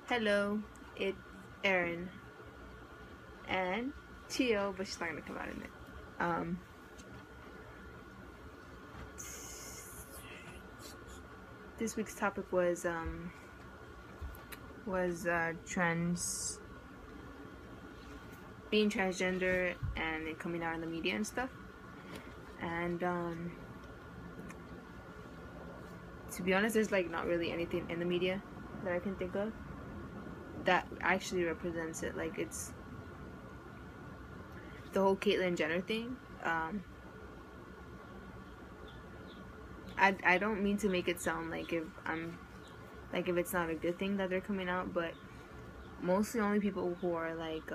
Hello, it's Erin and Chio, but she's not gonna come out in it. This week's topic was being transgender and it coming out in the media and stuff. And to be honest, there's like not really anything in the media that I can think of that actually represents it. Like, it's the whole Caitlyn Jenner thing. I don't mean to make it sound like if it's not a good thing that they're coming out, but mostly only people who are like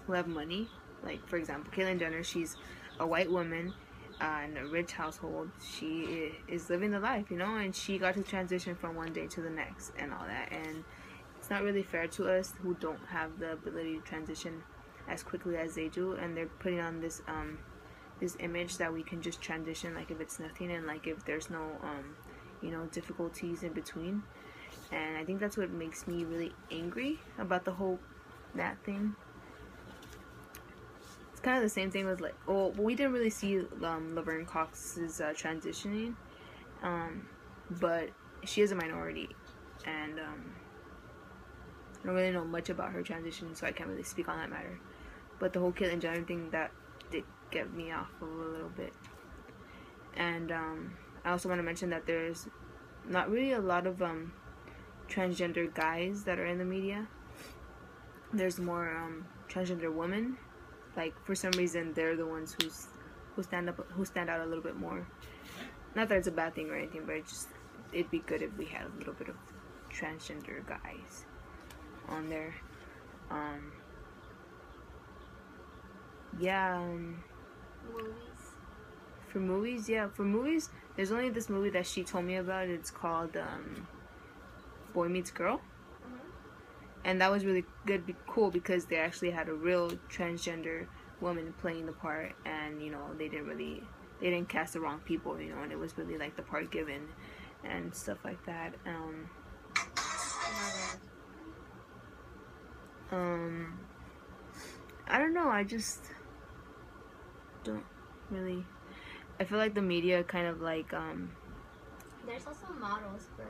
who have money. Like, for example, Caitlyn Jenner, she's a white woman in a rich household. She is living the life, and she got to transition from one day to the next and all that. And it's not really fair to us who don't have the ability to transition as quickly as they do, and they're putting on this image that we can just transition like if it's nothing, and like if there's no difficulties in between. And I think that's what makes me really angry about the whole that thing. It's kind of the same thing with we didn't really see Laverne Cox's transitioning, but she is a minority, and I don't really know much about her transition, so I can't really speak on that matter. But the whole Caitlyn Jenner thing, that did get me off a little bit. And I also want to mention that there's not really a lot of transgender guys that are in the media. There's more transgender women. Like, for some reason, they're the ones who stand out a little bit more. Not that it's a bad thing or anything, but it'd be good if we had a little bit of transgender guys on there. For movies, there's only this movie that she told me about. It's called Boy Meets Girl. And that was really cool because they actually had a real transgender woman playing the part, and they didn't cast the wrong people, and it was really like the part given and stuff like that. I don't know, I just don't really, I feel like the media kind of like there's also models, but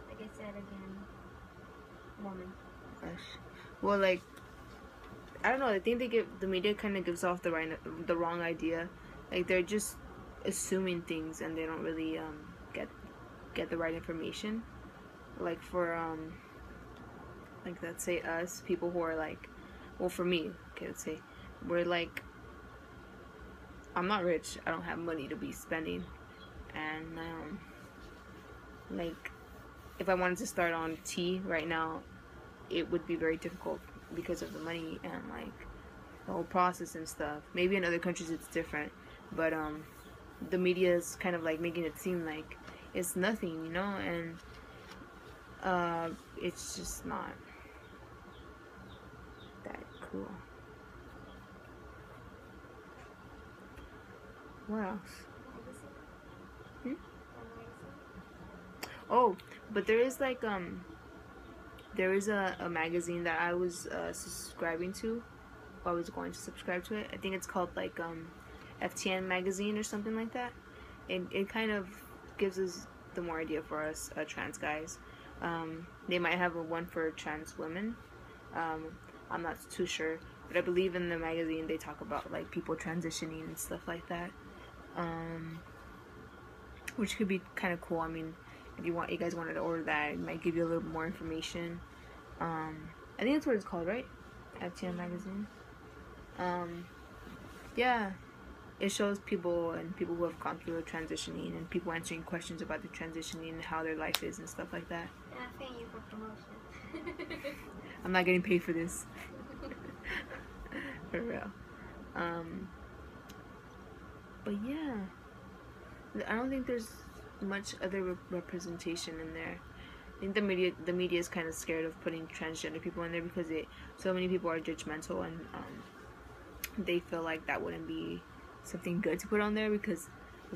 like I said again, woman. Well, like, I don't know, I think the media kind of gives off the wrong idea. Like, they're just assuming things and they don't really get the right information. Like, for like, let's say us, people who are like, well, for me, okay, let's say we're like, I'm not rich, I don't have money to be spending, and like, if I wanted to start on tea right now, it would be very difficult because of the money and like the whole process and stuff. Maybe in other countries it's different, but the media is kind of like making it seem like it's nothing, and it's just not that cool. What else? Oh, but there is like there is a magazine that I was subscribing to. I was going to subscribe to it. I think it's called like FTN magazine or something like that. It kind of gives us the more idea for us trans guys. They might have a one for trans women. I'm not too sure, but I believe in the magazine they talk about like people transitioning and stuff like that, which could be kind of cool. I mean, if you guys wanted to order that, it might give you a little more information. I think that's what it's called, right? FTN magazine. Yeah, it shows people who have gone through the transitioning and people answering questions about the transitioning and how their life is and stuff like that. I'm paying you for promotion. I'm not getting paid for this. For real. But yeah, I don't think there's much other representation in there. I think the media is kind of scared of putting transgender people in there because so many people are judgmental, and they feel like that wouldn't be something good to put on there because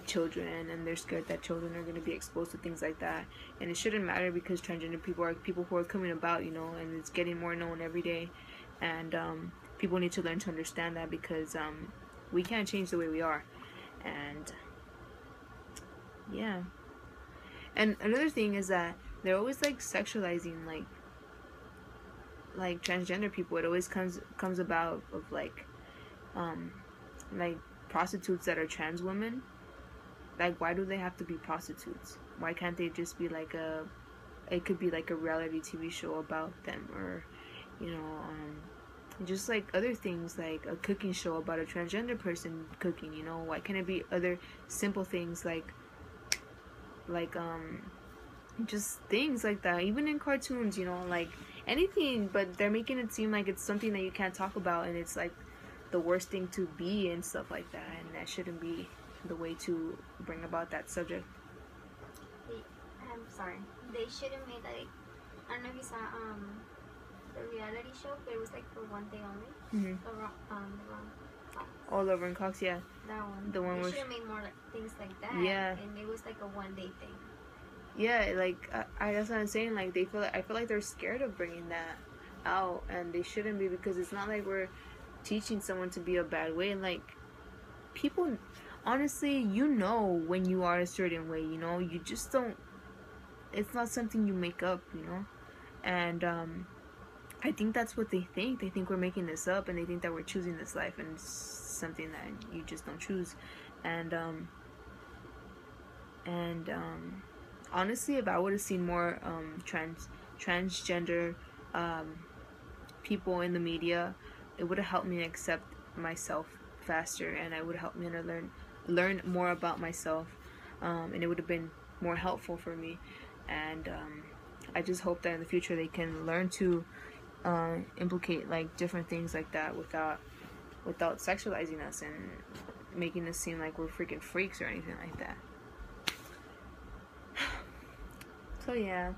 children, and they're scared that children are going to be exposed to things like that. And it shouldn't matter, because transgender people are people who are coming about, you know, and it's getting more known every day. And people need to learn to understand that, because we can't change the way we are. And yeah. And another thing is that they're always like sexualizing like transgender people. It always comes about of like prostitutes that are trans women. Like, why do they have to be prostitutes? Why can't they just be like it could be like a reality TV show about them, or you know, just like other things, like a cooking show about a transgender person cooking, you know? Why can't it be other simple things like just things like that, even in cartoons, you know, like anything, but they're making it seem like it's something that you can't talk about, and it's like the worst thing to be and stuff like that, and that shouldn't be the way to bring about that subject. I'm sorry. They should have made like, I don't know if you saw the reality show, but it was like for one day only. The wrong Cox. Oh, Laverne Cox, yeah. That one. The one they where should have made more like things like that. Yeah. And it was like a one day thing. Yeah, like that's what I'm saying. Like I feel like they're scared of bringing that out, and they shouldn't be, because it's not like we're teaching someone to be a bad way. Like, people, honestly, you know when you are a certain way, you know, you just don't. It's not something you make up, you know, and I think that's what they think. They think we're making this up, and they think that we're choosing this life, and it's something that you just don't choose, and honestly, if I would have seen more transgender people in the media, it would have helped me accept myself faster, and it would have helped me to learn more about myself, and it would have been more helpful for me. And I just hope that in the future they can learn to implicate like different things like that without sexualizing us and making us seem like we're freaking freaks or anything like that. So yeah.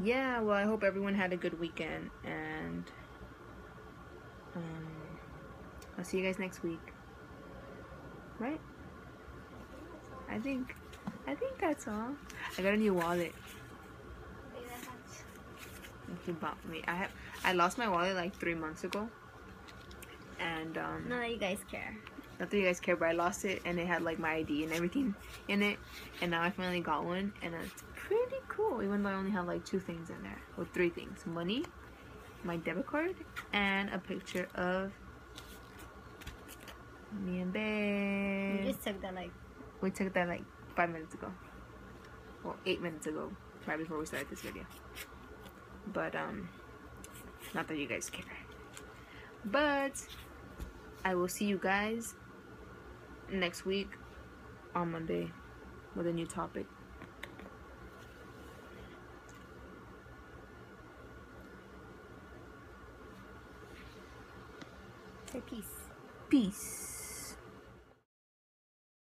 Yeah, well, I hope everyone had a good weekend, and I'll see you guys next week. Right? I think that's all. I got a new wallet. He bought me. I lost my wallet like 3 months ago. And not that you guys care. Not that you guys care, but I lost it, and it had like my ID and everything in it, and now I finally got one, and it's pretty cool, even though I only have like 2 things in there, or 3 things: money, my debit card, and a picture of me and babe. You just took that like... We took that like 5 minutes ago. Well, 8 minutes ago, right before we started this video. But not that you guys care. But I will see you guys next week on Monday with a new topic. Say peace. Peace.